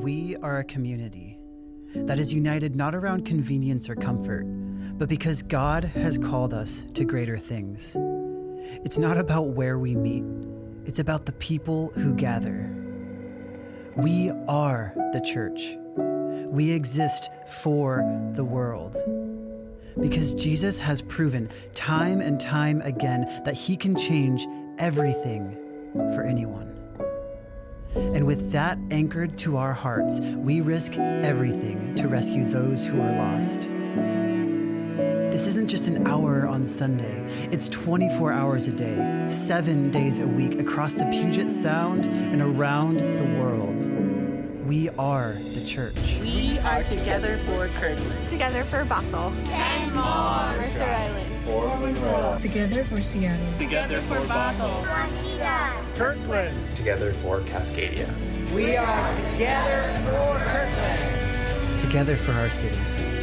We are a community that is united not around convenience or comfort, but because God has called us to greater things. It's not about where we meet, it's about the people who gather. We are the church. We exist for the world. Because Jesus has proven time and time again that he can change everything for anyone. And with that anchored to our hearts, we risk everything to rescue those who are lost. This isn't just an hour on Sunday. It's 24 hours a day, 7 days a week, across the Puget Sound and around the world. We are the church. We are together for Kirkland. Together for Bothell. Canmore. Mercer Island. For Monroe. Together for Seattle. Together for Bothell. Juanita. Kirkland. Together for Cascadia. We are together for Kirkland. Together for our city,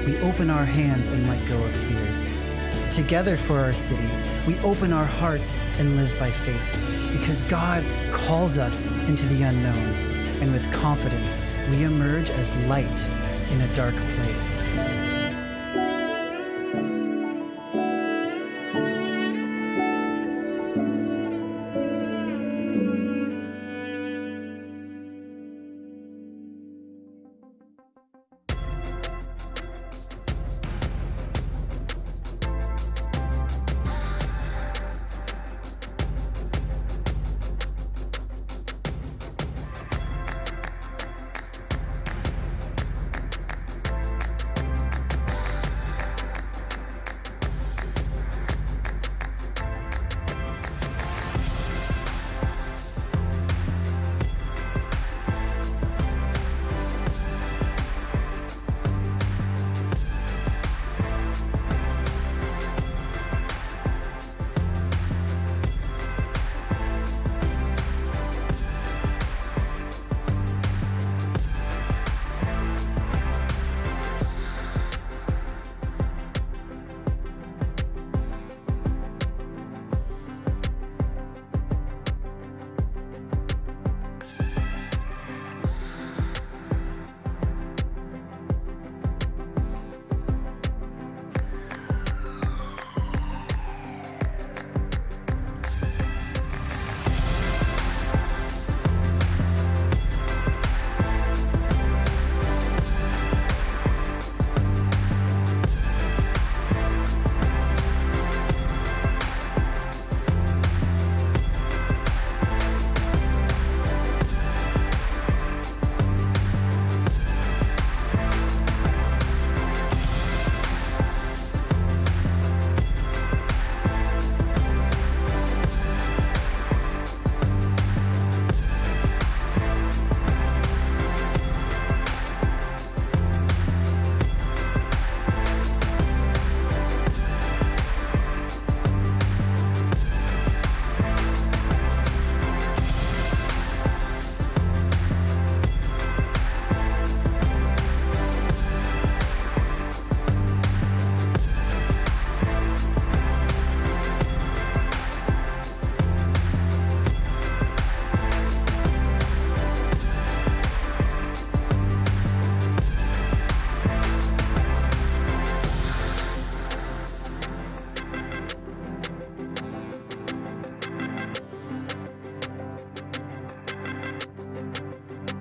we open our hands and let go of fear. Together for our city, we open our hearts and live by faith. Because God calls us into the unknown. And with confidence, we emerge as light in a dark place.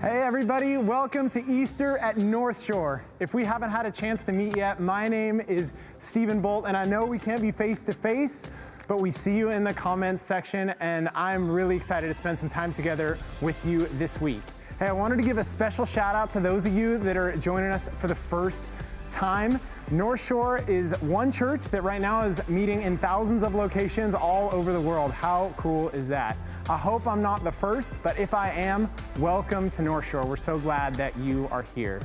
Hey everybody, welcome to Easter at Northshore. If we haven't had a chance to meet yet, my name is Stephen Bolt, and I know we can't be face to face, but we see you in the comments section, and I'm really excited to spend some time together with you this week. Hey, I wanted to give a special shout out to those of you that are joining us for the first time. Northshore is one church that right now is meeting in thousands of locations all over the world. How cool is that? I hope I'm not the first, but if I am, welcome to Northshore. We're so glad that you are here.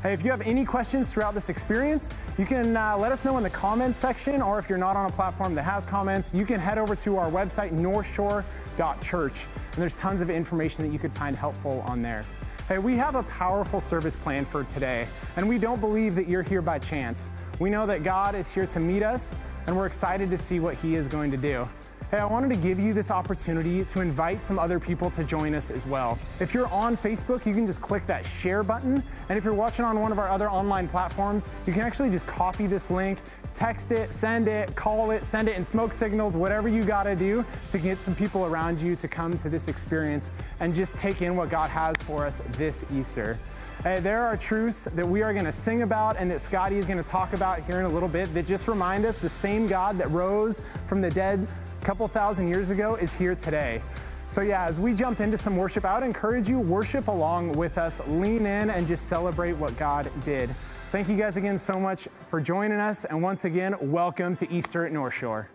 Hey, if you have any questions throughout this experience, you can let us know in the comments section, or if you're not on a platform that has comments, you can head over to our website, northshore.church, and there's tons of information that you could find helpful on there. Hey, we have a powerful service planned for today, and we don't believe that you're here by chance. We know that God is here to meet us, and we're excited to see what he is going to do. Hey, I wanted to give you this opportunity to invite some other people to join us as well. If you're on Facebook, you can just click that share button. And if you're watching on one of our other online platforms, you can actually just copy this link, text it, send it, call it, send it in smoke signals, whatever you gotta do to get some people around you to come to this experience and just take in what God has for us this Easter. There are truths that we are gonna sing about and that Scotty is gonna talk about here in a little bit that just remind us the same God that rose from the dead a couple thousand years ago is here today. So yeah, as we jump into some worship, I would encourage you, worship along with us, lean in and just celebrate what God did. Thank you guys again so much for joining us, and once again, welcome to Easter at Northshore.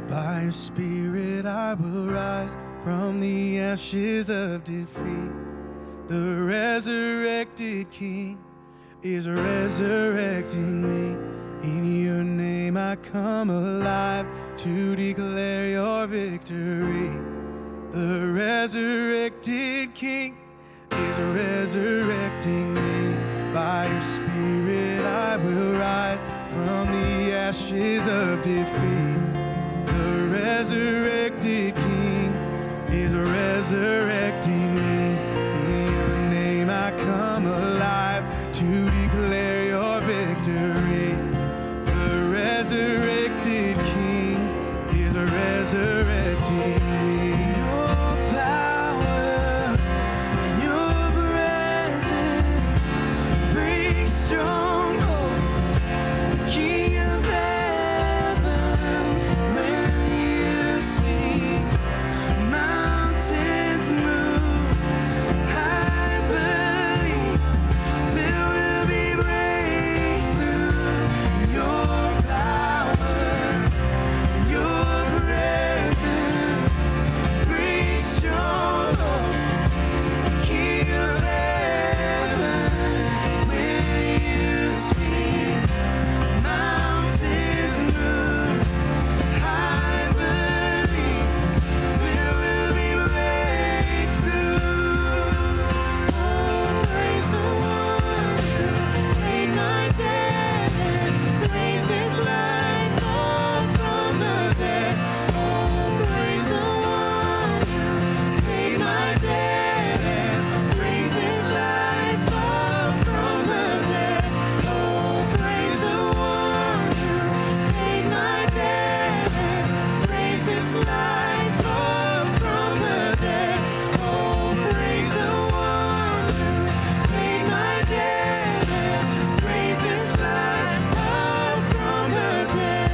By your Spirit I will rise from the ashes of defeat. The resurrected King is resurrecting me. In your name I come alive to declare your victory. The resurrected King is resurrecting me. By your Spirit I will rise from the ashes of defeat. The resurrected King is resurrecting me. In your name I come alive to declare your victory. The resurrected King is resurrecting me. Your power and your presence bring strongholds. King of heaven, when you speak, mountains move. I believe there will be breakthrough. Your power, your presence brings strongholds. King of heaven, when you speak, mountains move. I believe there will be breakthrough. Oh, praise the one who made my dead, raised this life up from the dead. Oh, praise the one who made my dead, raised this life up from the dead. Oh, praise the one who made my dead, raised this life up from the dead. Oh, praise the one who made my dead, raised this life up from the dead.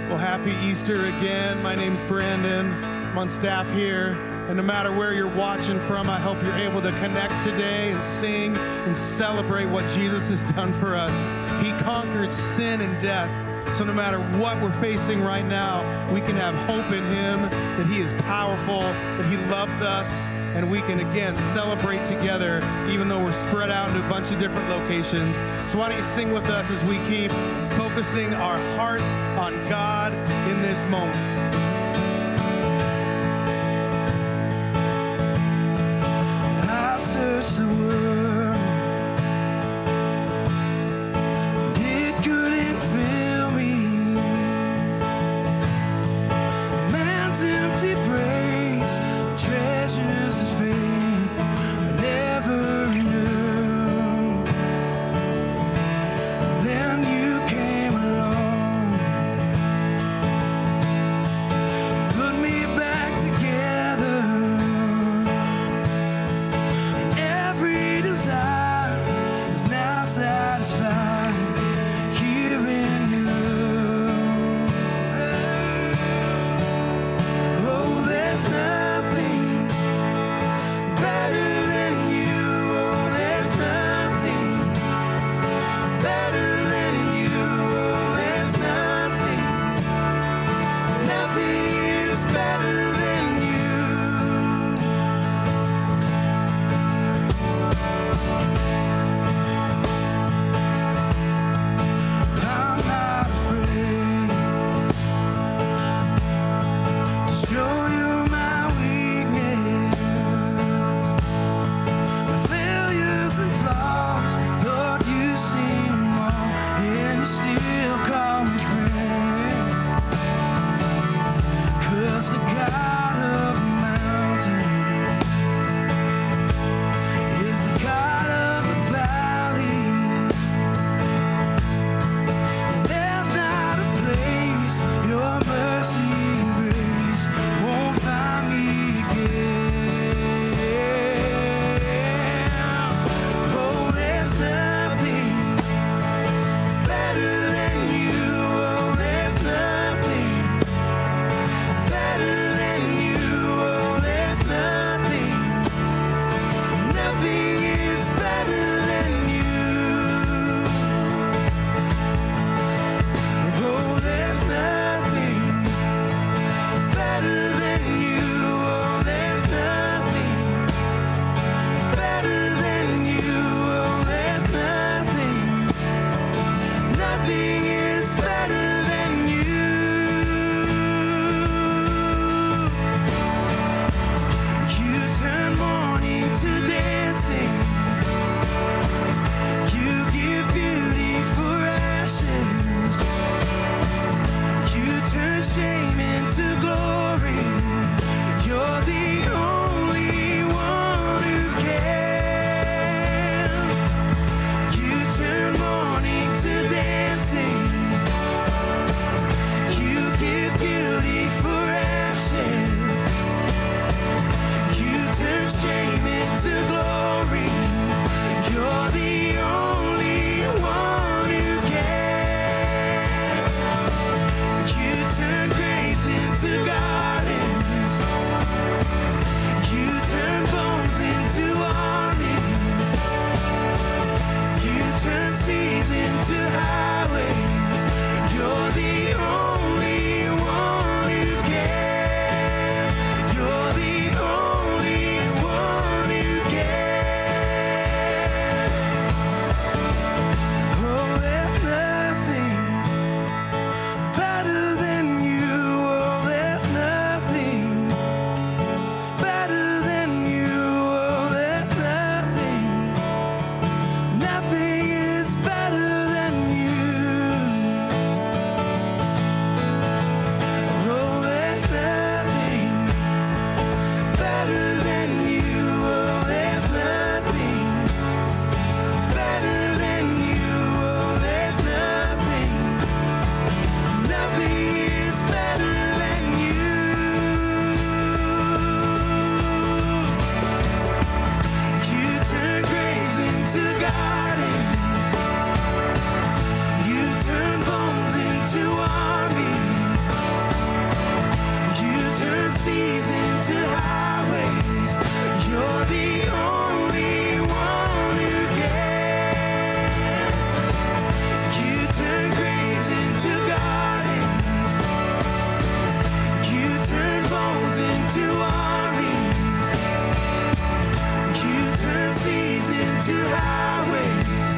Well, happy Easter again. My name's Brandon. I'm on staff here. And no matter where you're watching from, I hope you're able to connect today and sing and celebrate what Jesus has done for us. He conquered sin and death. So no matter what we're facing right now, we can have hope in him, that he is powerful, that he loves us, and we can again celebrate together even though we're spread out into a bunch of different locations. So why don't you sing with us as we keep focusing our hearts on God in this moment. I search the world, but it couldn't fill me. Man's empty praise, treasures of fame I never knew. Then you came along, put me back together. And every into highways.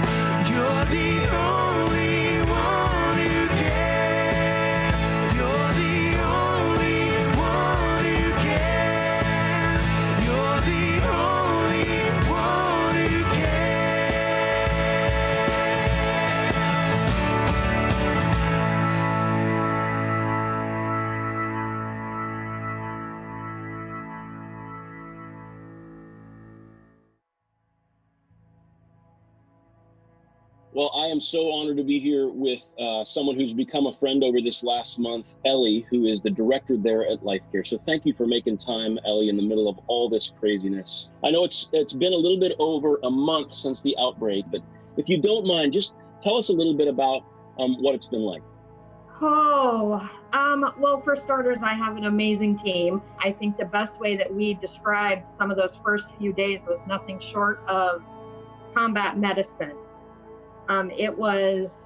You're the only one who can. You're the only one who can. You're the only one who can. Well, I am so honored to be here with someone who's become a friend over this last month, Ellie, who is the director there at Life Care. So thank you for making time, Ellie, in the middle of all this craziness. I know it's been a little bit over a month since the outbreak, but if you don't mind, just tell us a little bit about what it's been like. Well, for starters, I have an amazing team. I think the best way that we described some of those first few days was nothing short of combat medicine. It was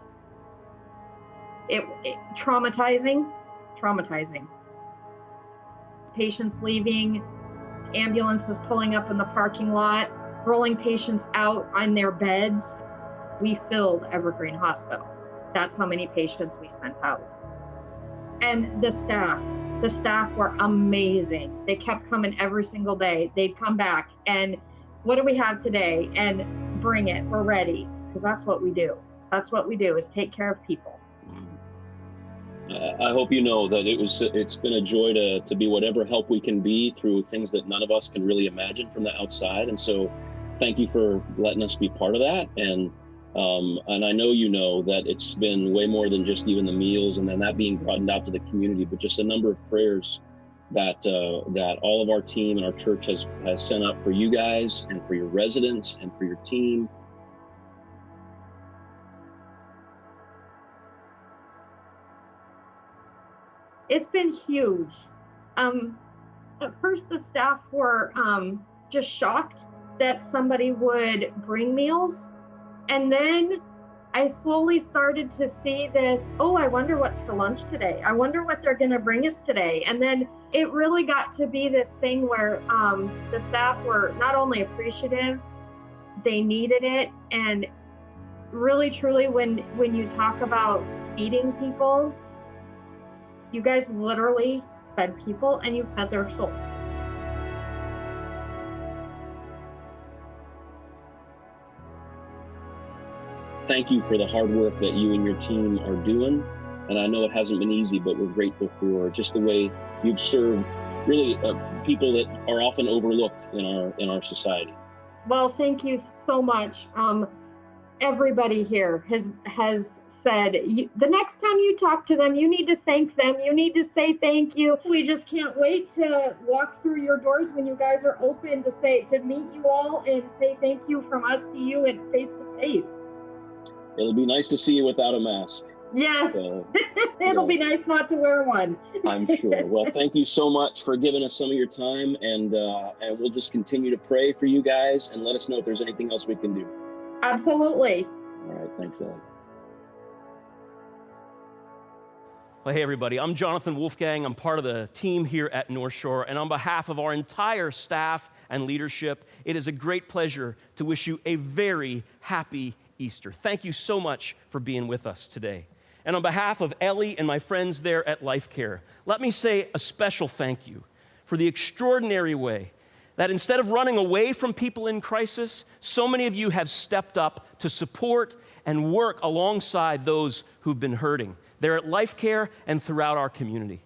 traumatizing. Patients leaving, ambulances pulling up in the parking lot, rolling patients out on their beds. We filled Evergreen Hospital. That's how many patients we sent out. And the staff were amazing. They kept coming every single day. They'd come back and what do we have today? And bring it, we're ready. Because that's what we do. That's what we do, is take care of people. I hope you know that it's been a joy to be whatever help we can be through things that none of us can really imagine from the outside. And so thank you for letting us be part of that. And I know you know that it's been way more than just even the meals and then that being broadened out to the community, but just a number of prayers that all of our team and our church has sent up for you guys and for your residents and for your team. It's been huge. At first, the staff were just shocked that somebody would bring meals. And then I slowly started to see this, oh, I wonder what's for lunch today. I wonder what they're going to bring us today. And then it really got to be this thing where the staff were not only appreciative, they needed it. And really, truly, when you talk about feeding people, you guys literally fed people and you fed their souls. Thank you for the hard work that you and your team are doing. And I know it hasn't been easy, but we're grateful for just the way you've served really people that are often overlooked in our society. Well, thank you so much. Everybody here has said, the next time you talk to them, you need to thank them. You need to say thank you. We just can't wait to walk through your doors when you guys are open to meet you all and say thank you from us to you and face to face. It'll be nice to see you without a mask. Yes, it'll be nice not to wear one. I'm sure. Well, thank you so much for giving us some of your time, and we'll just continue to pray for you guys and let us know if there's anything else we can do. Absolutely. All right, thanks, Ellie. Well, hey, everybody. I'm Jonathan Wolfgang. I'm part of the team here at Northshore, and on behalf of our entire staff and leadership, it is a great pleasure to wish you a very happy Easter. Thank you so much for being with us today. And on behalf of Ellie and my friends there at Life Care, let me say a special thank you for the extraordinary way that instead of running away from people in crisis, so many of you have stepped up to support and work alongside those who've been hurting. They're at Life Care and throughout our community.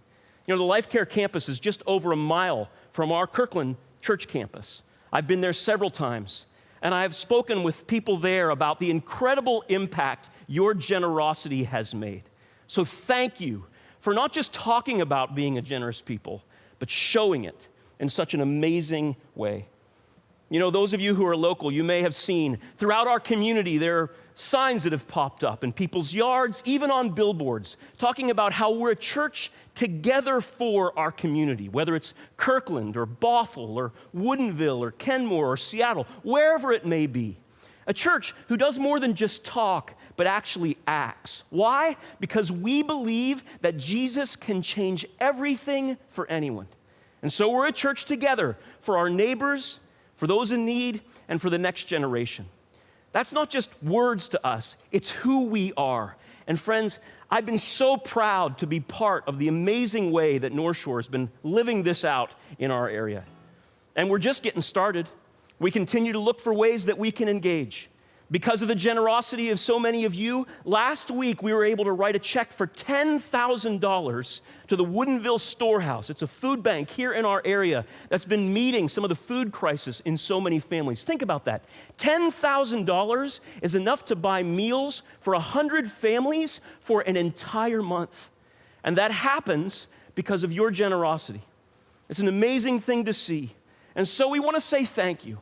You know, the Life Care campus is just over a mile from our Kirkland church campus. I've been there several times, and I have spoken with people there about the incredible impact your generosity has made. So thank you for not just talking about being a generous people, but showing it in such an amazing way. You know, those of you who are local, you may have seen throughout our community, there are signs that have popped up in people's yards, even on billboards, talking about how we're a church together for our community, whether it's Kirkland or Bothell or Woodinville or Kenmore or Seattle, wherever it may be. A church who does more than just talk, but actually acts. Why? Because we believe that Jesus can change everything for anyone. And so we're a church together for our neighbors, for those in need, and for the next generation. That's not just words to us, it's who we are. And friends, I've been so proud to be part of the amazing way that Northshore has been living this out in our area. And we're just getting started. We continue to look for ways that we can engage. Because of the generosity of so many of you, last week we were able to write a check for $10,000 to the Woodinville Storehouse. It's a food bank here in our area that's been meeting some of the food crisis in so many families. Think about that. $10,000 is enough to buy meals for 100 families for an entire month. And that happens because of your generosity. It's an amazing thing to see. And so we want to say thank you.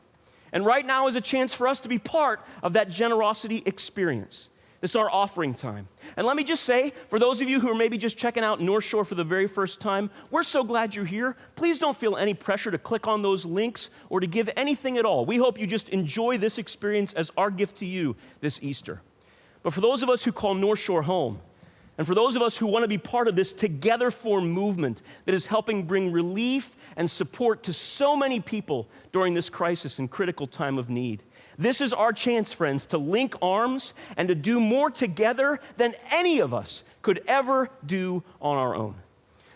And right now is a chance for us to be part of that generosity experience. This is our offering time. And let me just say, for those of you who are maybe just checking out Northshore for the very first time, we're so glad you're here. Please don't feel any pressure to click on those links or to give anything at all. We hope you just enjoy this experience as our gift to you this Easter. But for those of us who call Northshore home, and for those of us who want to be part of this Together For movement that is helping bring relief and support to so many people during this crisis and critical time of need, this is our chance, friends, to link arms and to do more together than any of us could ever do on our own.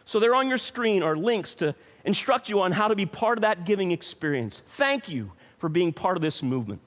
So there on your screen are links to instruct you on how to be part of that giving experience. Thank you for being part of this movement.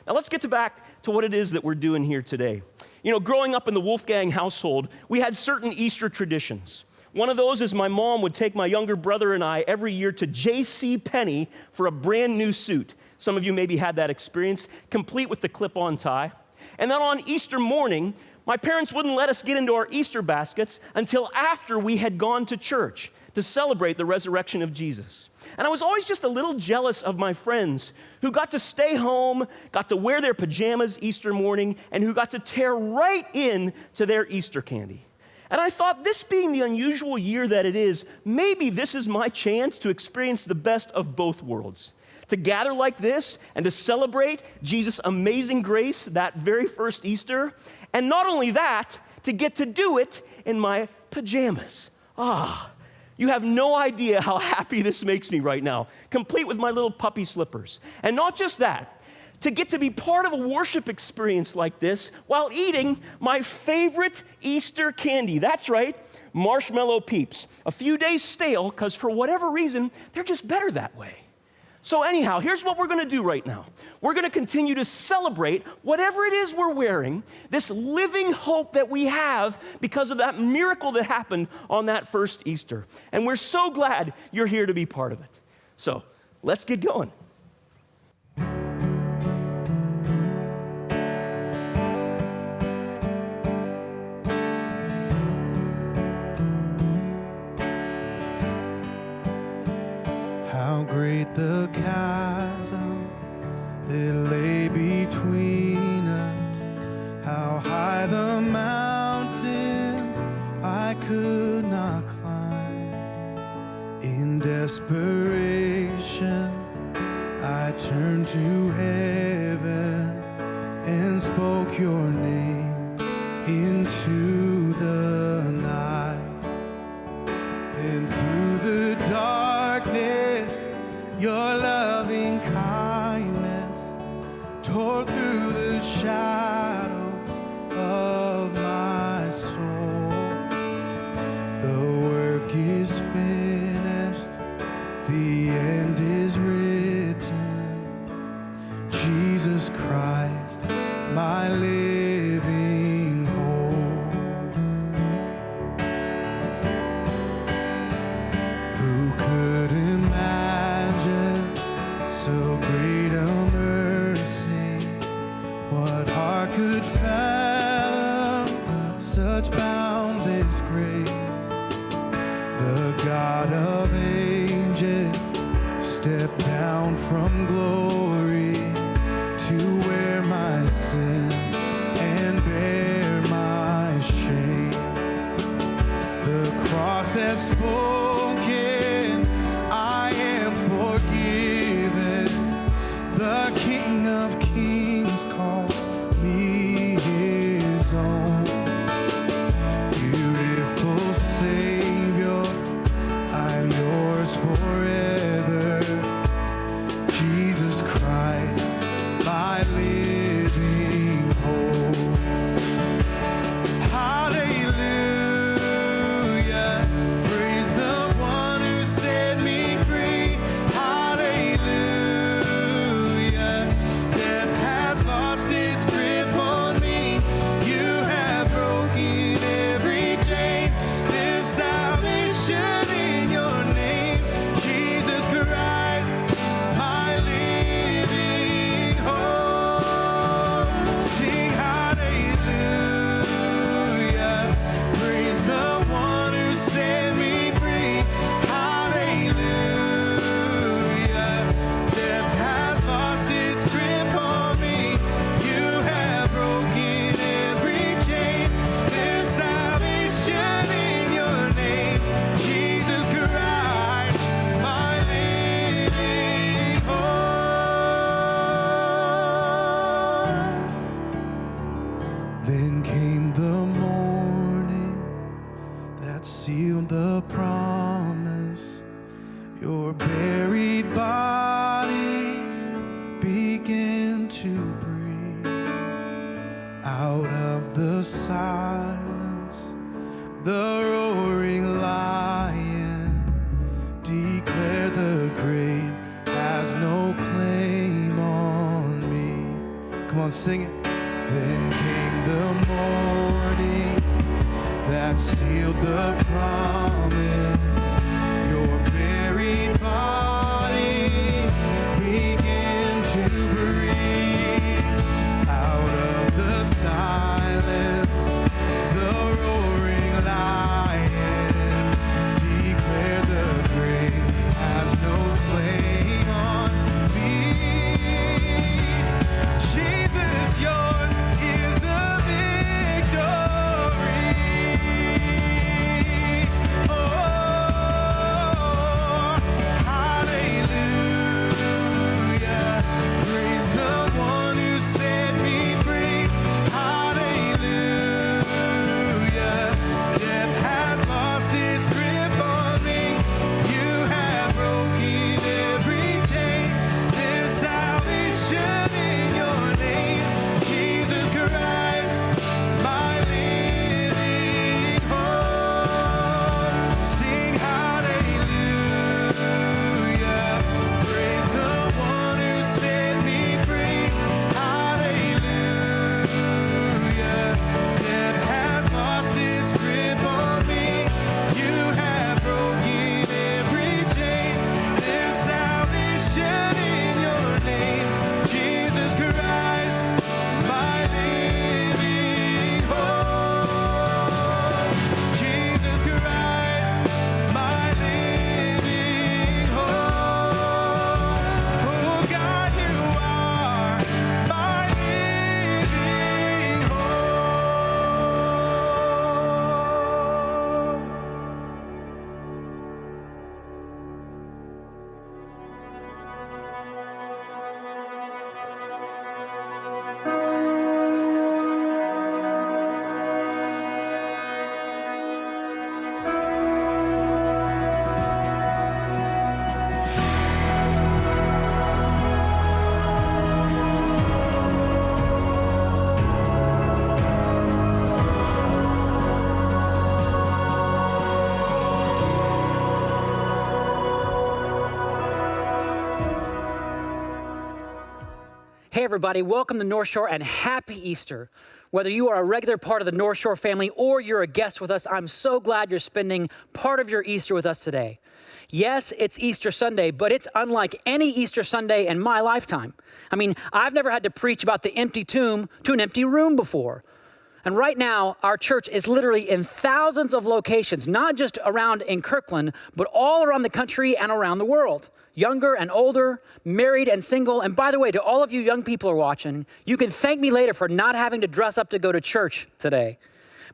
Now let's get back to what it is that we're doing here today. You know, growing up in the Wolfgang household, we had certain Easter traditions. One of those is my mom would take my younger brother and I every year to J.C. Penney for a brand new suit. Some of you maybe had that experience, complete with the clip-on tie. And then on Easter morning, my parents wouldn't let us get into our Easter baskets until after we had gone to church to celebrate the resurrection of Jesus. And I was always just a little jealous of my friends who got to stay home, got to wear their pajamas Easter morning, and who got to tear right in to their Easter candy. And I thought, this being the unusual year that it is, maybe this is my chance to experience the best of both worlds. To gather like this and to celebrate Jesus' amazing grace that very first Easter. And not only that, to get to do it in my pajamas. You have no idea how happy this makes me right now, complete with my little puppy slippers. And not just that, to get to be part of a worship experience like this while eating my favorite Easter candy. That's right, Marshmallow Peeps. A few days stale, because for whatever reason, they're just better that way. So anyhow, here's what we're going to do right now. We're going to continue to celebrate whatever it is we're wearing, this living hope that we have because of that miracle that happened on that first Easter. And we're so glad you're here to be part of it. So let's get going. How great the chasm that lay between us, how high the mountain I could not climb. In desperation, I turned to heaven and spoke your name into the night. And through the darkness, your loving kindness tore through the shadows of my soul. The work is finished, the end is written. Jesus Christ, my living hope. Who could imagine so great a mercy? What heart could fathom such boundless grace? The God of ages stepped down from glory to wear my sin and bear my shame. The cross has spoken, I am forgiven. The King of Kings calls me his own. Beautiful Savior, I'm yours forever. Jesus to breathe. Out of the silence, the roaring lion declared the grave has no claim on me. Come on, sing it. Then came the morning that sealed the promise. Your buried body began to breathe. Out of the silence, the roaring lion declared the grave has no claim on me. Jesus, yours is the victory. Oh, hallelujah. Praise the one who set me free. Hallelujah. Death has lost its grip on me. You have broken every chain. There's salvation in your name, Jesus Christ, my living hope. Sing hallelujah. Praise the one who set me free. Hallelujah. Death has lost its grip on me. You have broken every chain. There's salvation in your name, Jesus Christ, my living hope. Jesus Christ, my living hope. Oh God, you are my living hope. Hey everybody, welcome to Northshore and happy Easter. Whether you are a regular part of the Northshore family or you're a guest with us, I'm so glad you're spending part of your Easter with us today. Yes, it's Easter Sunday, but it's unlike any Easter Sunday in my lifetime. I mean, I've never had to preach about the empty tomb to an empty room before. And right now, our church is literally in thousands of locations, not just around in Kirkland, but all around the country and around the world. Younger and older, married and single. And by the way, to all of you young people who are watching, you can thank me later for not having to dress up to go to church today.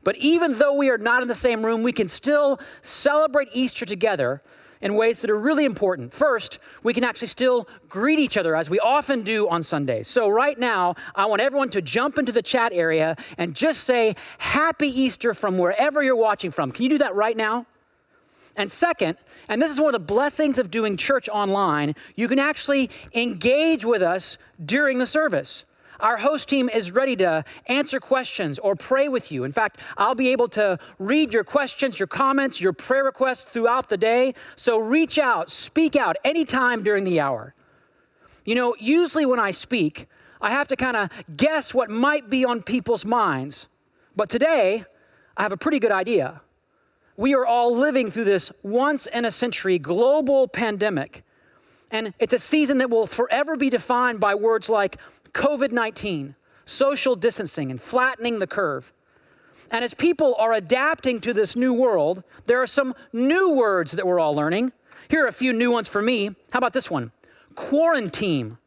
But even though we are not in the same room, we can still celebrate Easter together in ways that are really important. First, we can actually still greet each other as we often do on Sundays. So right now, I want everyone to jump into the chat area and just say, Happy Easter from wherever you're watching from. Can you do that right now? And second, and this is one of the blessings of doing church online, you can actually engage with us during the service. Our host team is ready to answer questions or pray with you. In fact, I'll be able to read your questions, your comments, your prayer requests throughout the day. So reach out, speak out anytime during the hour. You know, usually when I speak, I have to kind of guess what might be on people's minds. But today, I have a pretty good idea. We are all living through this once-in-a-century global pandemic. And it's a season that will forever be defined by words like COVID-19, social distancing, and flattening the curve. And as people are adapting to this new world, there are some new words that we're all learning. Here are a few new ones for me. How about this one? Quarantine.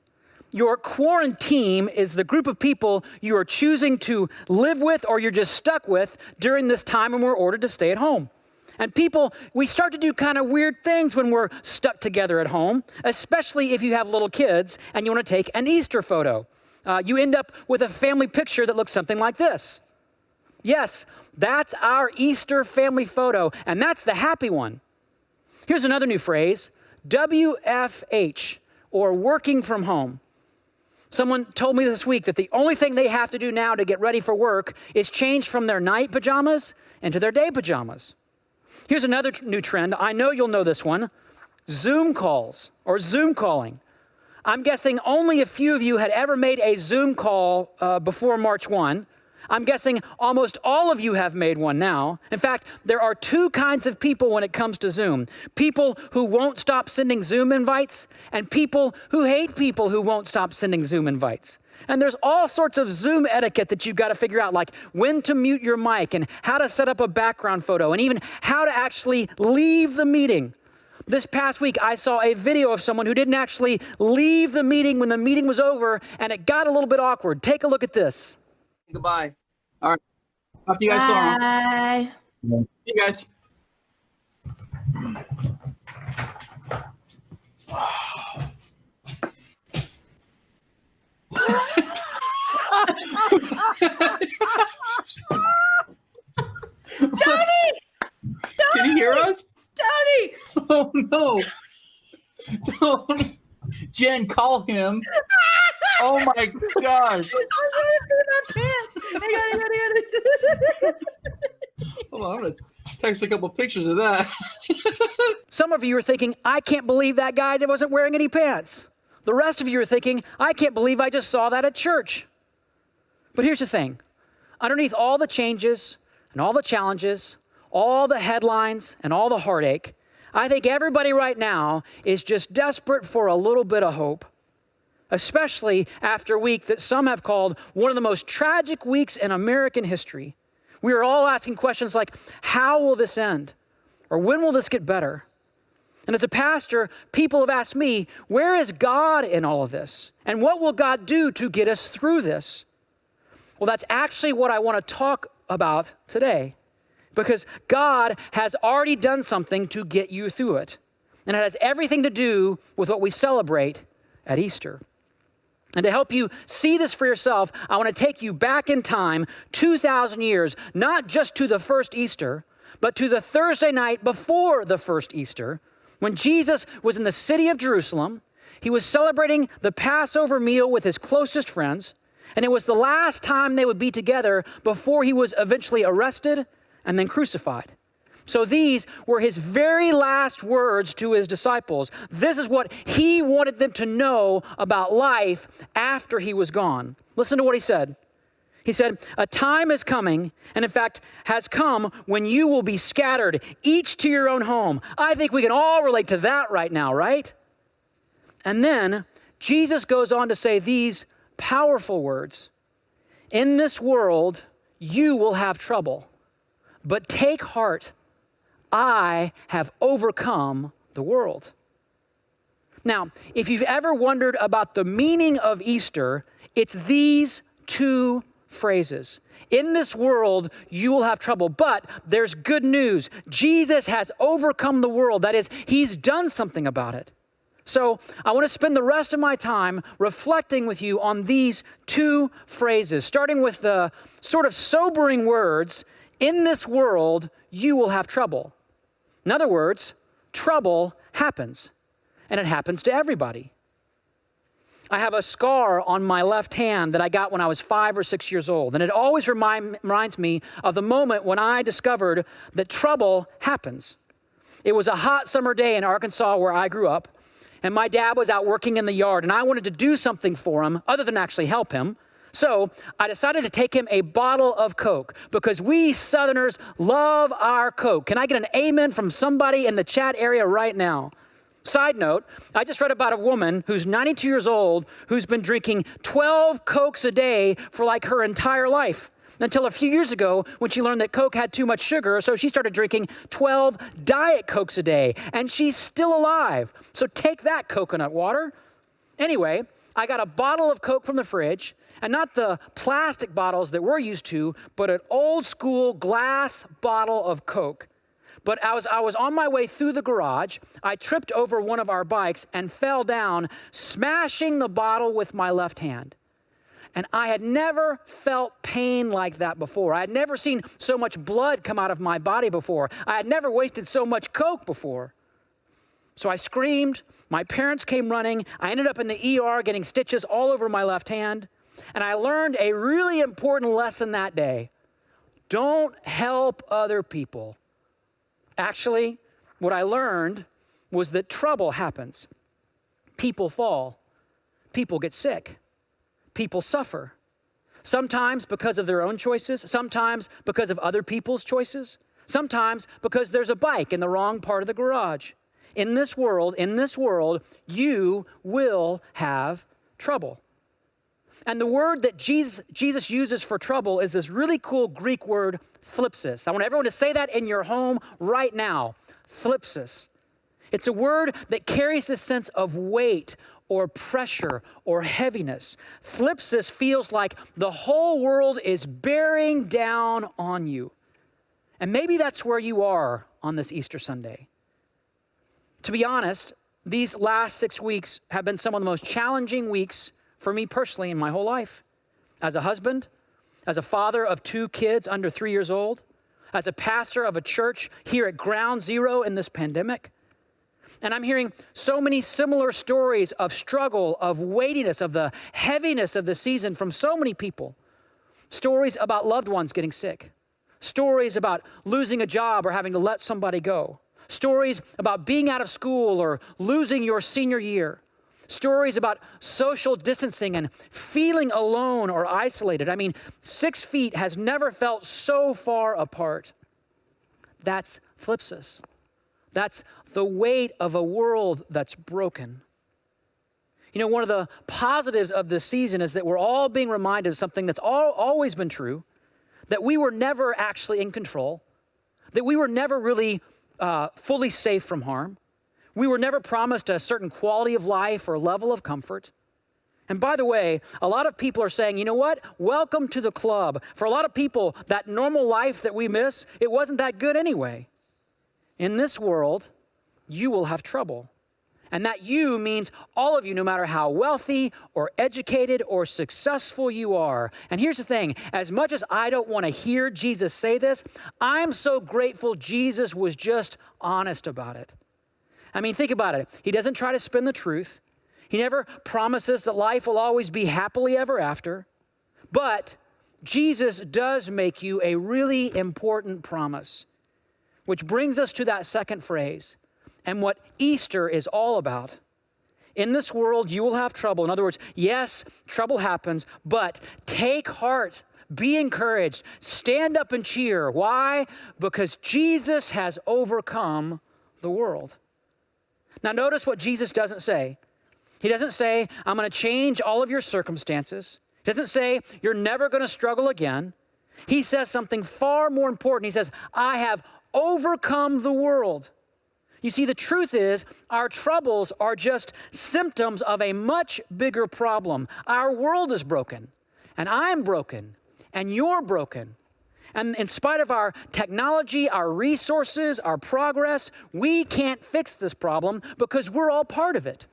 Your quarantine is the group of people you are choosing to live with or you're just stuck with during this time when we're ordered to stay at home. And people, we start to do kind of weird things when we're stuck together at home, especially if you have little kids and you want to take an Easter photo. You end up with a family picture that looks something like this. Yes, that's our Easter family photo, and that's the happy one. Here's another new phrase, WFH, or working from home. Someone told me this week that the only thing they have to do now to get ready for work is change from their night pajamas into their day pajamas. Here's another new trend. I know you'll know this one. Zoom calls or Zoom calling. I'm guessing only a few of you had ever made a Zoom call before March 1. I'm guessing almost all of you have made one now. In fact, there are two kinds of people when it comes to Zoom. People who won't stop sending Zoom invites and people who hate people who won't stop sending Zoom invites. And there's all sorts of Zoom etiquette that you've got to figure out, like when to mute your mic and how to set up a background photo and even how to actually leave the meeting. This past week, I saw a video of someone who didn't actually leave the meeting when the meeting was over, and it got a little bit awkward. Take a look at this. Goodbye. All right. Talk to you guys tomorrow. Bye. See you guys. Tony! Can you hear us? Tony! Oh no. Don't. Jen, call him. Oh my gosh. Hold on, I'm going to text a couple pictures of that. Some of you are thinking, I can't believe that guy wasn't wearing any pants. The rest of you are thinking, I can't believe I just saw that at church. But here's the thing. Underneath all the changes and all the challenges, all the headlines and all the heartache, I think everybody right now is just desperate for a little bit of hope, especially after a week that some have called one of the most tragic weeks in American history. We are all asking questions like, how will this end? Or when will this get better? And as a pastor, people have asked me, where is God in all of this? And what will God do to get us through this? Well, that's actually what I want to talk about today, because God has already done something to get you through it. And it has everything to do with what we celebrate at Easter. And to help you see this for yourself, I want to take you back in time 2,000 years, not just to the first Easter, but to the Thursday night before the first Easter, when Jesus was in the city of Jerusalem. He was celebrating the Passover meal with his closest friends, and it was the last time they would be together before he was eventually arrested and then crucified. So these were his very last words to his disciples. This is what he wanted them to know about life after he was gone. Listen to what he said. He said, a time is coming, and in fact has come, when you will be scattered, each to your own home. I think we can all relate to that right now, right? And then Jesus goes on to say these powerful words. In this world, you will have trouble, but take heart. I have overcome the world. Now, if you've ever wondered about the meaning of Easter, it's these two phrases. In this world, you will have trouble, but there's good news. Jesus has overcome the world. That is, he's done something about it. So I want to spend the rest of my time reflecting with you on these two phrases, starting with the sort of sobering words, in this world, you will have trouble. In other words, trouble happens, and it happens to everybody. I have a scar on my left hand that I got when I was 5 or 6 years old, and it always reminds me of the moment when I discovered that trouble happens. It was a hot summer day in Arkansas where I grew up, and my dad was out working in the yard, and I wanted to do something for him other than actually help him. So I decided to take him a bottle of Coke, because we Southerners love our Coke. Can I get an amen from somebody in the chat area right now? Side note, I just read about a woman who's 92 years old who's been drinking 12 Cokes a day for like her entire life, until a few years ago when she learned that Coke had too much sugar, so she started drinking 12 Diet Cokes a day, and she's still alive. So take that, coconut water. Anyway, I got a bottle of Coke from the fridge, and not the plastic bottles that we're used to, but an old school glass bottle of Coke. But as I was on my way through the garage, I tripped over one of our bikes and fell down, smashing the bottle with my left hand. And I had never felt pain like that before. I had never seen so much blood come out of my body before. I had never wasted so much Coke before. So I screamed. My parents came running. I ended up in the ER getting stitches all over my left hand. And I learned a really important lesson that day. Don't help other people. Actually, what I learned was that trouble happens. People fall. People get sick. People suffer. Sometimes because of their own choices, sometimes because of other people's choices, sometimes because there's a bike in the wrong part of the garage. In this world, you will have trouble. And the word that Jesus uses for trouble is this really cool Greek word, thlipsis. I want everyone to say that in your home right now, thlipsis. It's a word that carries this sense of weight or pressure or heaviness. Thlipsis feels like the whole world is bearing down on you. And maybe that's where you are on this Easter Sunday. To be honest, these last 6 weeks have been some of the most challenging weeks for me personally in my whole life. As a husband, as a father of 2 kids under 3 years old, as a pastor of a church here at Ground Zero in this pandemic. And I'm hearing so many similar stories of struggle, of weightiness, of the heaviness of the season from so many people. Stories about loved ones getting sick. Stories about losing a job or having to let somebody go. Stories about being out of school or losing your senior year. Stories about social distancing and feeling alone or isolated. I mean, 6 feet has never felt so far apart. That's thlipsis. That's the weight of a world that's broken. You know, one of the positives of this season is that we're all being reminded of something that's always been true, that we were never actually in control, that we were never really fully safe from harm. We were never promised a certain quality of life or level of comfort. And by the way, a lot of people are saying, you know what? Welcome to the club. For a lot of people, that normal life that we miss, it wasn't that good anyway. In this world, you will have trouble. And that you means all of you, no matter how wealthy or educated or successful you are. And here's the thing, as much as I don't want to hear Jesus say this, I'm so grateful Jesus was just honest about it. I mean, think about it. He doesn't try to spin the truth. He never promises that life will always be happily ever after. But Jesus does make you a really important promise, which brings us to that second phrase and what Easter is all about. In this world, you will have trouble. In other words, yes, trouble happens, but take heart, be encouraged, stand up and cheer. Why? Because Jesus has overcome the world. Now, notice what Jesus doesn't say. He doesn't say, I'm going to change all of your circumstances. He doesn't say, you're never going to struggle again. He says something far more important. He says, I have overcome the world. You see, the truth is, our troubles are just symptoms of a much bigger problem. Our world is broken, and I'm broken, and you're broken. And in spite of our technology, our resources, our progress, we can't fix this problem because we're all part of it.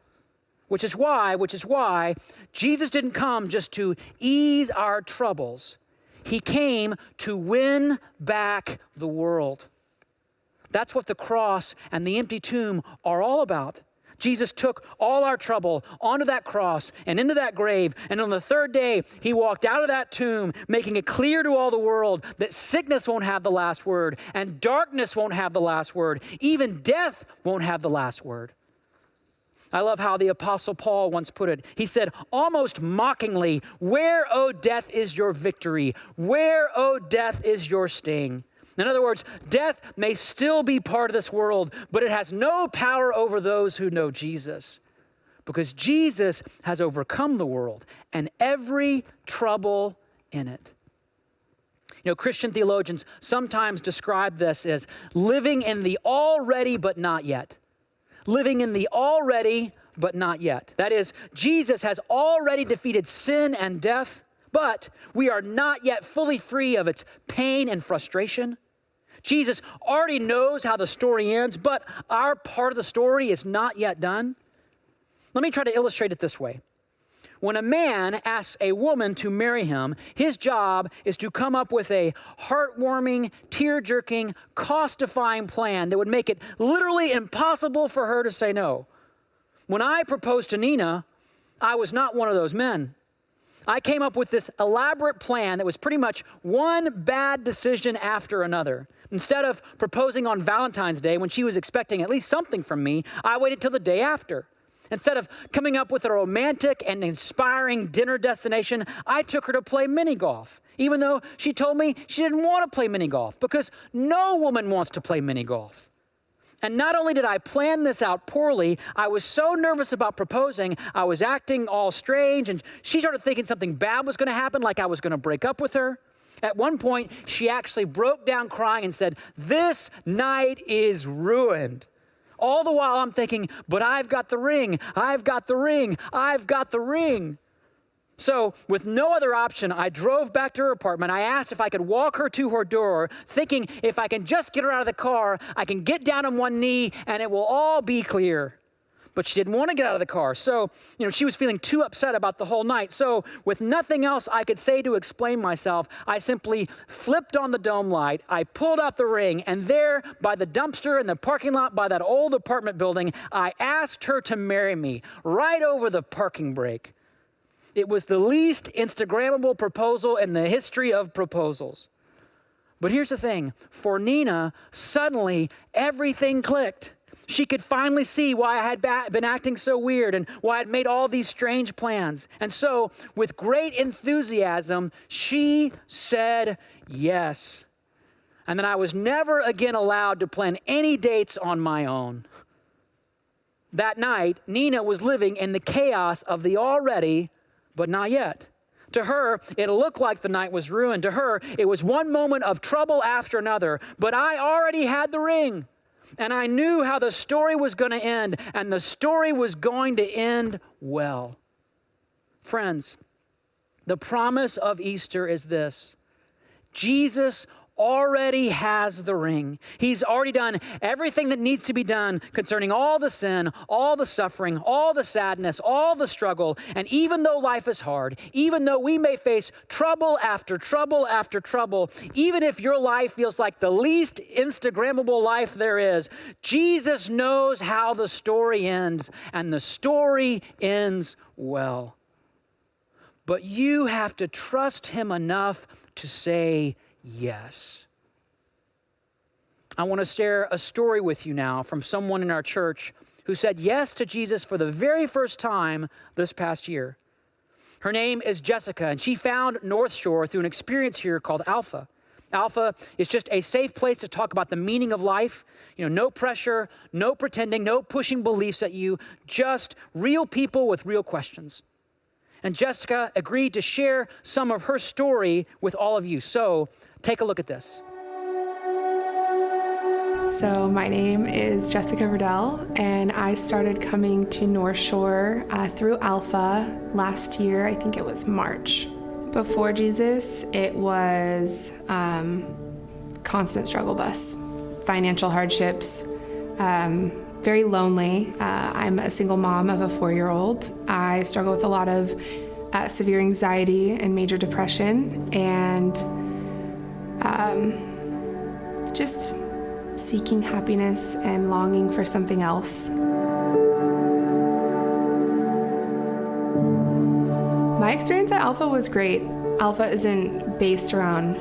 Which is why Jesus didn't come just to ease our troubles. He came to win back the world. That's what the cross and the empty tomb are all about. Jesus took all our trouble onto that cross and into that grave. And on the third day, he walked out of that tomb, making it clear to all the world that sickness won't have the last word and darkness won't have the last word. Even death won't have the last word. I love how the Apostle Paul once put it. He said, almost mockingly, where, O death, is your victory? Where, O death, is your sting? In other words, death may still be part of this world, but it has no power over those who know Jesus, because Jesus has overcome the world and every trouble in it. You know, Christian theologians sometimes describe this as living in the already but not yet. Living in the already but not yet. That is, Jesus has already defeated sin and death, but we are not yet fully free of its pain and frustration. Jesus already knows how the story ends, but our part of the story is not yet done. Let me try to illustrate it this way. when a man asks a woman to marry him, his job is to come up with a heartwarming, tear-jerking, cost-defying plan that would make it literally impossible for her to say no. When I proposed to Nina, I was not one of those men. I came up with this elaborate plan that was pretty much one bad decision after another. Instead of proposing on Valentine's Day when she was expecting at least something from me, I waited till the day after. Instead of coming up with a romantic and inspiring dinner destination, I took her to play mini golf, even though she told me she didn't want to play mini golf, because no woman wants to play mini golf. And not only did I plan this out poorly, I was so nervous about proposing, I was acting all strange, and she started thinking something bad was going to happen, like I was going to break up with her. At one point, she actually broke down crying and said, "This night is ruined." All the while I'm thinking, but I've got the ring, I've got the ring, I've got the ring. So with no other option, I drove back to her apartment. I asked if I could walk her to her door, thinking if I can just get her out of the car, I can get down on one knee and it will all be clear. But she didn't want to get out of the car. So, she was feeling too upset about the whole night. So with nothing else I could say to explain myself, I simply flipped on the dome light. I pulled out the ring, and there by the dumpster in the parking lot by that old apartment building, I asked her to marry me right over the parking brake. It was the least Instagrammable proposal in the history of proposals. But here's the thing. For Nina, suddenly everything clicked. She could finally see why I had been acting so weird and why I'd made all these strange plans. And so, with great enthusiasm, she said yes. And then I was never again allowed to plan any dates on my own. That night, Nina was living in the chaos of the already but not yet. To her, it looked like the night was ruined. To her, it was one moment of trouble after another. But I already had the ring. And I knew how the story was going to end. And the story was going to end well. Friends, the promise of Easter is this. Jesus already has the ring. He's already done everything that needs to be done concerning all the sin, all the suffering, all the sadness, all the struggle. And even though life is hard, even though we may face trouble after trouble after trouble, even if your life feels like the least Instagrammable life there is, Jesus knows how the story ends, and the story ends well. But you have to trust him enough to say yes. I want to share a story with you now from someone in our church who said yes to Jesus for the very first time this past year. Her name is Jessica, and she found Northshore through an experience here called Alpha. Alpha is just a safe place to talk about the meaning of life. No pressure, no pretending, no pushing beliefs at you, just real people with real questions. And Jessica agreed to share some of her story with all of you. So take a look at this. So my name is Jessica Riddell, and I started coming to Northshore through Alpha last year. I think it was March. Before Jesus, it was constant struggle bus, financial hardships, very lonely. I'm a single mom of a 4-year-old. I struggle with a lot of severe anxiety and major depression, and just seeking happiness and longing for something else. My experience at Alpha was great. Alpha isn't based around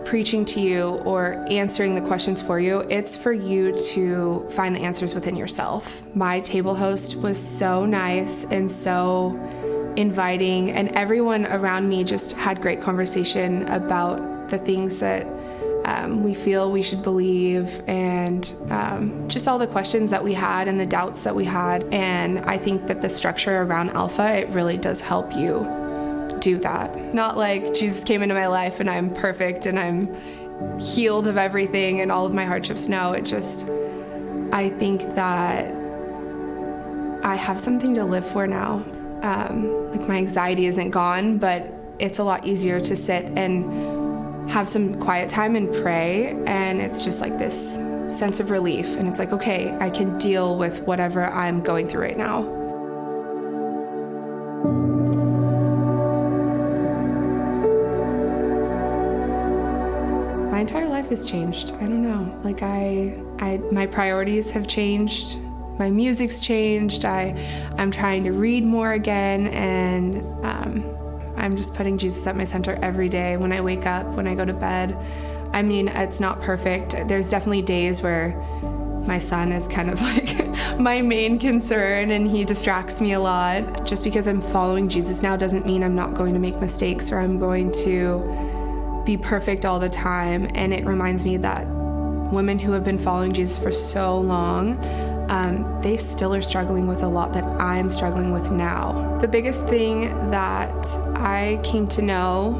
preaching to you or answering the questions for you. It's for you to find the answers within yourself. My table host was so nice and so inviting, and everyone around me just had great conversation about the things that we feel we should believe, and just all the questions that we had and the doubts that we had. And I think that the structure around Alpha, it really does help you do that. It's not like Jesus came into my life and I'm perfect and I'm healed of everything and all of my hardships. No, I think that I have something to live for now. Like my anxiety isn't gone, but it's a lot easier to sit and have some quiet time and pray, and it's just like this sense of relief, and it's like, okay, I can deal with whatever I'm going through right now. my entire life has changed. I don't know. Like my priorities have changed. My music's changed. I'm trying to read more again, and I'm just putting Jesus at my center every day when I wake up, when I go to bed. I mean, it's not perfect. There's definitely days where my son is kind of like my main concern, and he distracts me a lot. Just because I'm following Jesus now doesn't mean I'm not going to make mistakes or I'm going to be perfect all the time. And it reminds me that women who have been following Jesus for so long, they still are struggling with a lot that I'm struggling with now. The biggest thing that I came to know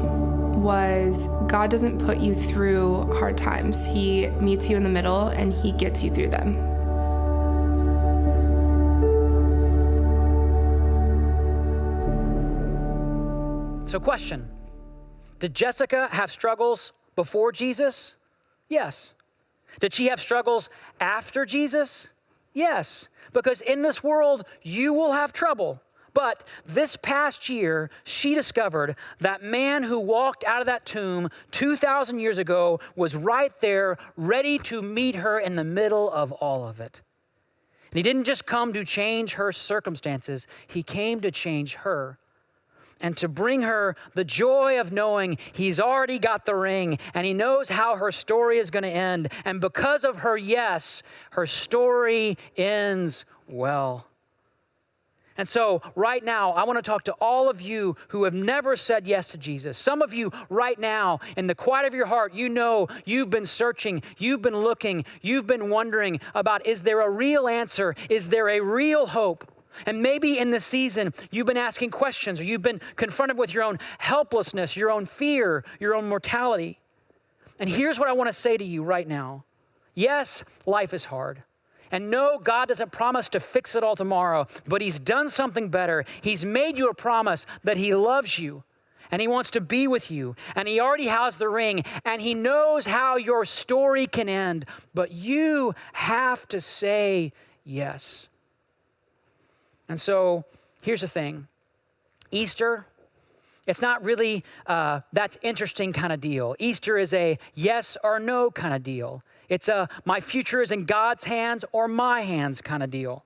was God doesn't put you through hard times. He meets you in the middle and he gets you through them. So question, did Jessica have struggles before Jesus? Yes. Did she have struggles after Jesus? Yes, because in this world, you will have trouble. But this past year, she discovered that man who walked out of that tomb 2,000 years ago was right there, ready to meet her in the middle of all of it. And he didn't just come to change her circumstances, he came to change her and to bring her the joy of knowing he's already got the ring and he knows how her story is going to end. And because of her yes, her story ends well. And so right now, I want to talk to all of you who have never said yes to Jesus. Some of you right now, in the quiet of your heart, you know you've been searching, you've been looking, you've been wondering about, is there a real answer? Is there a real hope? And maybe in this season, you've been asking questions or you've been confronted with your own helplessness, your own fear, your own mortality. And here's what I want to say to you right now. Yes, life is hard. And no, God doesn't promise to fix it all tomorrow, but he's done something better. He's made you a promise that he loves you and he wants to be with you. And he already has the ring and he knows how your story can end, but you have to say yes. And so here's the thing. Easter, it's not really that's interesting kind of deal. Easter is a yes or no kind of deal. It's a my future is in God's hands or my hands kind of deal.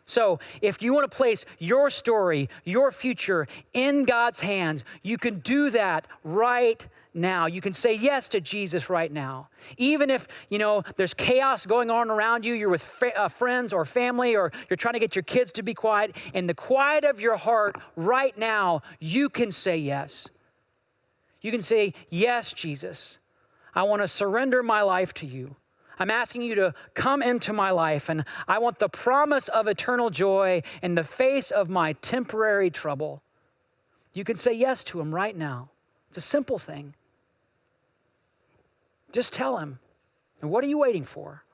So if you want to place your story, your future in God's hands, you can do that right now. You can say yes to Jesus right now. Even if, there's chaos going on around you, you're with friends or family, or you're trying to get your kids to be quiet, in the quiet of your heart right now, you can say yes. You can say, yes, Jesus, I want to surrender my life to you. I'm asking you to come into my life, and I want the promise of eternal joy in the face of my temporary trouble. You can say yes to him right now. It's a simple thing. Just tell him. And what are you waiting for?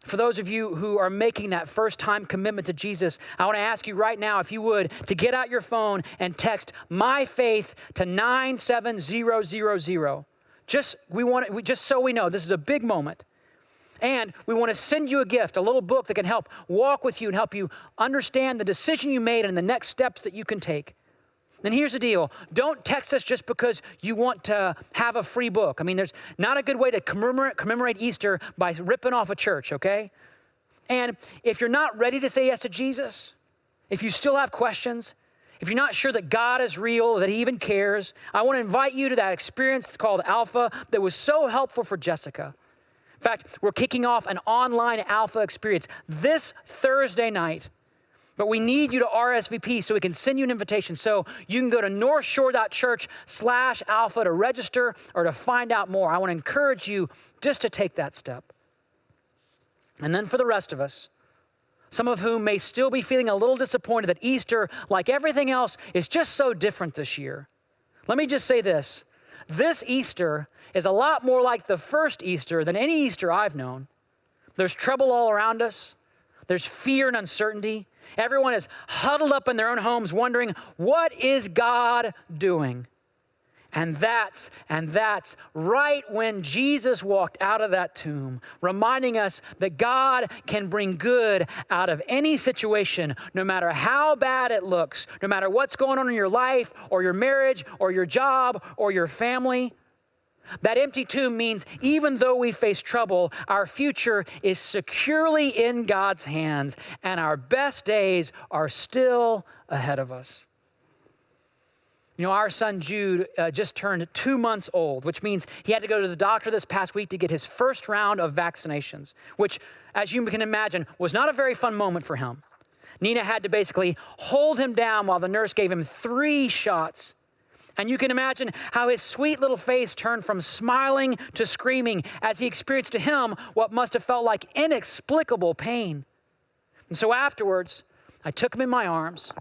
For those of you who are making that first time commitment to Jesus, I want to ask you right now, if you would, to get out your phone and text my faith to 97000. Just so we know, this is a big moment. And we want to send you a gift, a little book that can help walk with you and help you understand the decision you made and the next steps that you can take. And here's the deal. Don't text us just because you want to have a free book. I mean, there's not a good way to commemorate Easter by ripping off a church, okay? And if you're not ready to say yes to Jesus, if you still have questions, if you're not sure that God is real, that he even cares, I want to invite you to that experience called Alpha that was so helpful for Jessica. In fact, we're kicking off an online Alpha experience this Thursday night. But we need you to RSVP so we can send you an invitation. So you can go to northshore.church/alpha to register or to find out more. I want to encourage you just to take that step. And then for the rest of us, some of whom may still be feeling a little disappointed that Easter, like everything else, is just so different this year. Let me just say this. This Easter is a lot more like the first Easter than any Easter I've known. There's trouble all around us. There's fear and uncertainty. Everyone is huddled up in their own homes wondering, what is God doing? And that's right when Jesus walked out of that tomb, reminding us that God can bring good out of any situation, no matter how bad it looks, no matter what's going on in your life or your marriage or your job or your family. That empty tomb means even though we face trouble, our future is securely in God's hands, and our best days are still ahead of us. You know, our son Jude just turned 2 months old, which means he had to go to the doctor this past week to get his first round of vaccinations, which, as you can imagine, was not a very fun moment for him. Nina had to basically hold him down while the nurse gave him 3 shots. And you can imagine how his sweet little face turned from smiling to screaming as he experienced to him what must have felt like inexplicable pain. And so afterwards, I took him in my arms,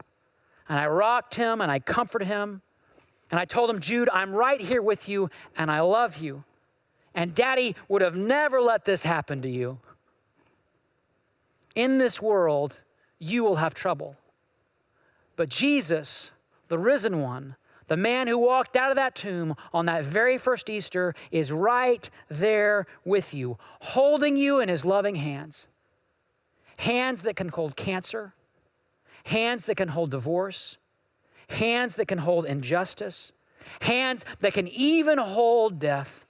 and I rocked him, and I comforted him, and I told him, Jude, I'm right here with you, and I love you. And Daddy would have never let this happen to you. In this world, you will have trouble. But Jesus, the risen one, the man who walked out of that tomb on that very first Easter, is right there with you, holding you in his loving hands. Hands that can hold cancer, hands that can hold divorce, hands that can hold injustice, hands that can even hold death.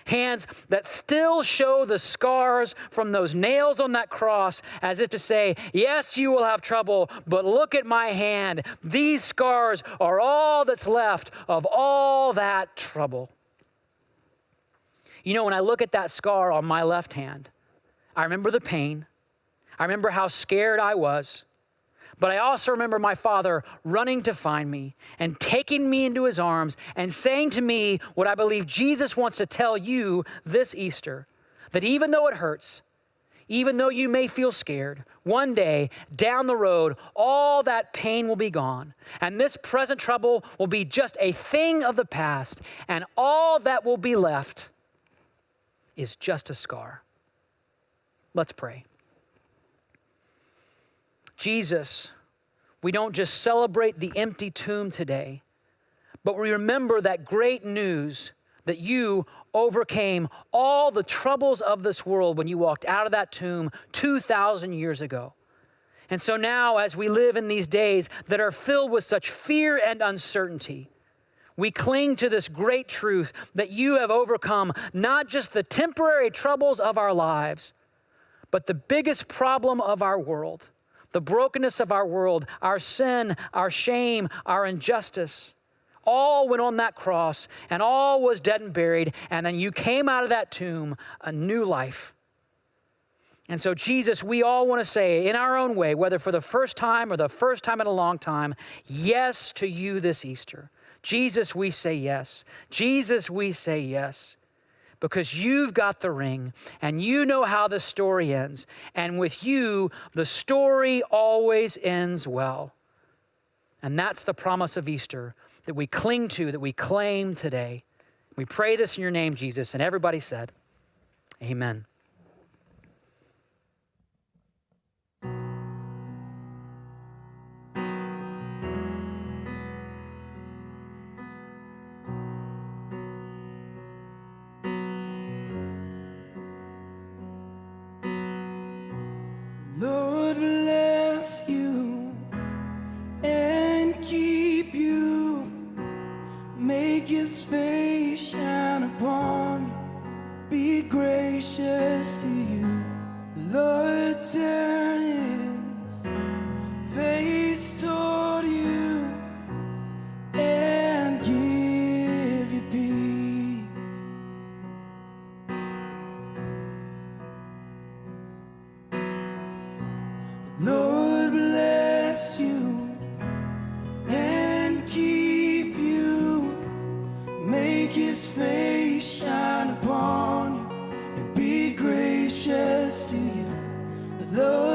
Hands that still show the scars from those nails on that cross, as if to say, yes, you will have trouble, but look at my hand. These scars are all that's left of all that trouble. You know, when I look at that scar on my left hand, I remember the pain. I remember how scared I was. But I also remember my father running to find me and taking me into his arms and saying to me what I believe Jesus wants to tell you this Easter, that even though it hurts, even though you may feel scared, one day down the road, all that pain will be gone. And this present trouble will be just a thing of the past. And all that will be left is just a scar. Let's pray. Jesus, we don't just celebrate the empty tomb today, but we remember that great news that you overcame all the troubles of this world when you walked out of that tomb 2,000 years ago. And so now, as we live in these days that are filled with such fear and uncertainty, we cling to this great truth that you have overcome not just the temporary troubles of our lives, but the biggest problem of our world. The brokenness of our world, our sin, our shame, our injustice, all went on that cross and all was dead and buried. And then you came out of that tomb a new life. And so, Jesus, we all want to say in our own way, whether for the first time or the first time in a long time, yes to you this Easter. Jesus, we say yes. Jesus, we say yes. Because you've got the ring and you know how the story ends. And with you, the story always ends well. And that's the promise of Easter that we cling to, that we claim today. We pray this in your name, Jesus. And everybody said, amen. Lord bless you and keep you. Make his face shine upon you. Be gracious to you. Lord turn his face toward you and give you peace. Lord bless you and keep you. Make his face shine upon you and be gracious to you. The Lord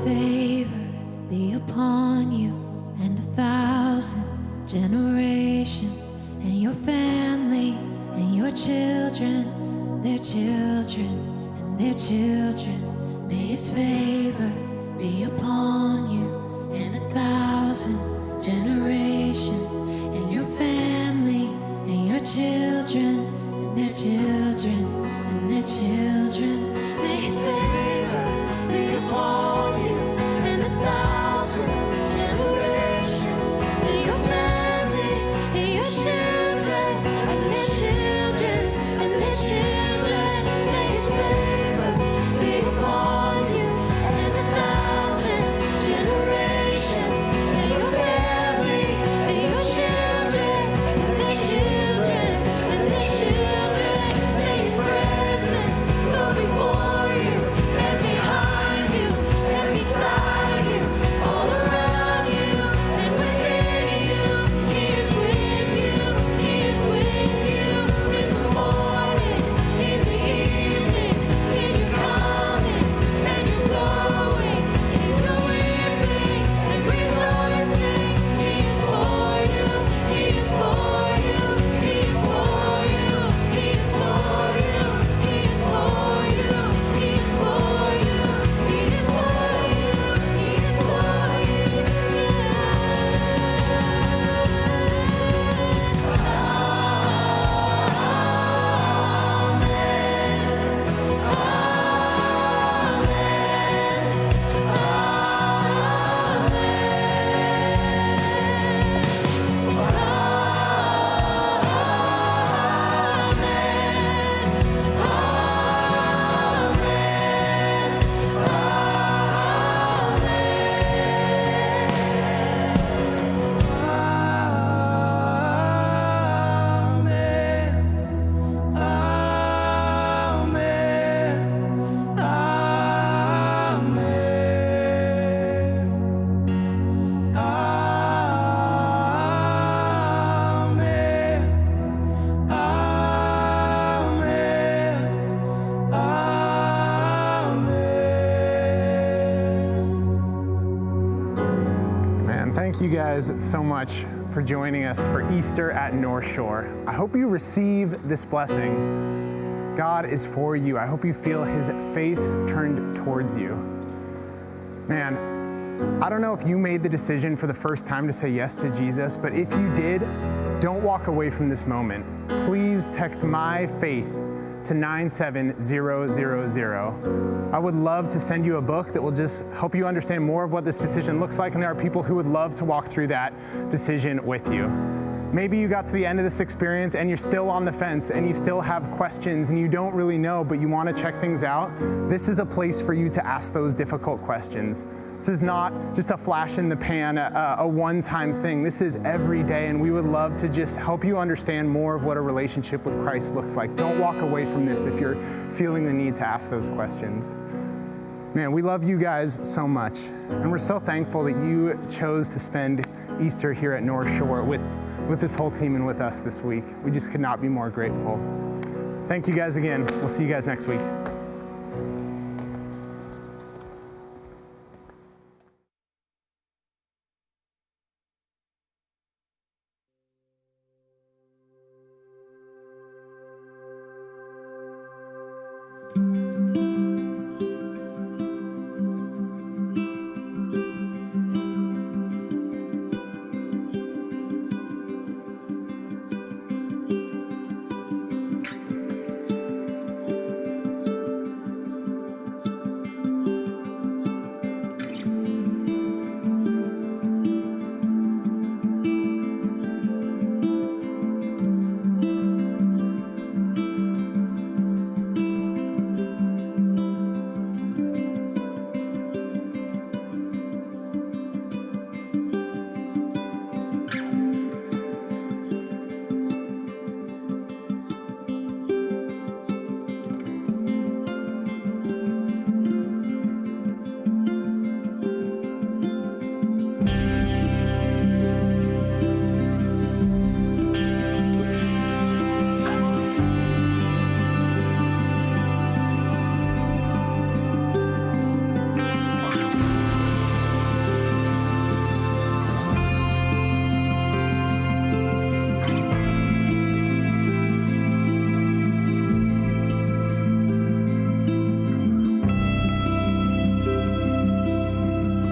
favor be upon you and 1,000 generations, and your family and your children, and their children, and their children. May his favor be upon you and 1,000 generations, and your family and your children, and their children, and their children. May his favor be upon you and 1,000 generations, and your family and your children, and their children, and their children. May his favor be upon you and 1,000 generations, and your family and your children, and their children, and their children. May his presence go before you and behind you and beside you, all around you and within you. He is with you, he is with you in the morning, in the evening, in your coming and your going, in your weeping and rejoicing. He is for you, he is for you, he is for you, he is for you, he is for you, he is for you, he is for you, he is for Man, thank you guys so much for joining us for Easter at Northshore. I hope you receive this blessing. God is for you. I hope you feel his face turned towards you. Man, I don't know if you made the decision for the first time to say yes to Jesus, but if you did, don't walk away from this moment. Please text My Faith to 97000. I would love to send you a book that will just help you understand more of what this decision looks like, and there are people who would love to walk through that decision with you. Maybe you got to the end of this experience and you're still on the fence and you still have questions and you don't really know, but you want to check things out. This is a place for you to ask those difficult questions. This is not just a flash in the pan, a one-time thing. This is every day, and we would love to just help you understand more of what a relationship with Christ looks like. Don't walk away from this if you're feeling the need to ask those questions. Man, we love you guys so much, and we're so thankful that you chose to spend Easter here at Northshore with this whole team and with us this week. We just could not be more grateful. Thank you guys again. We'll see you guys next week.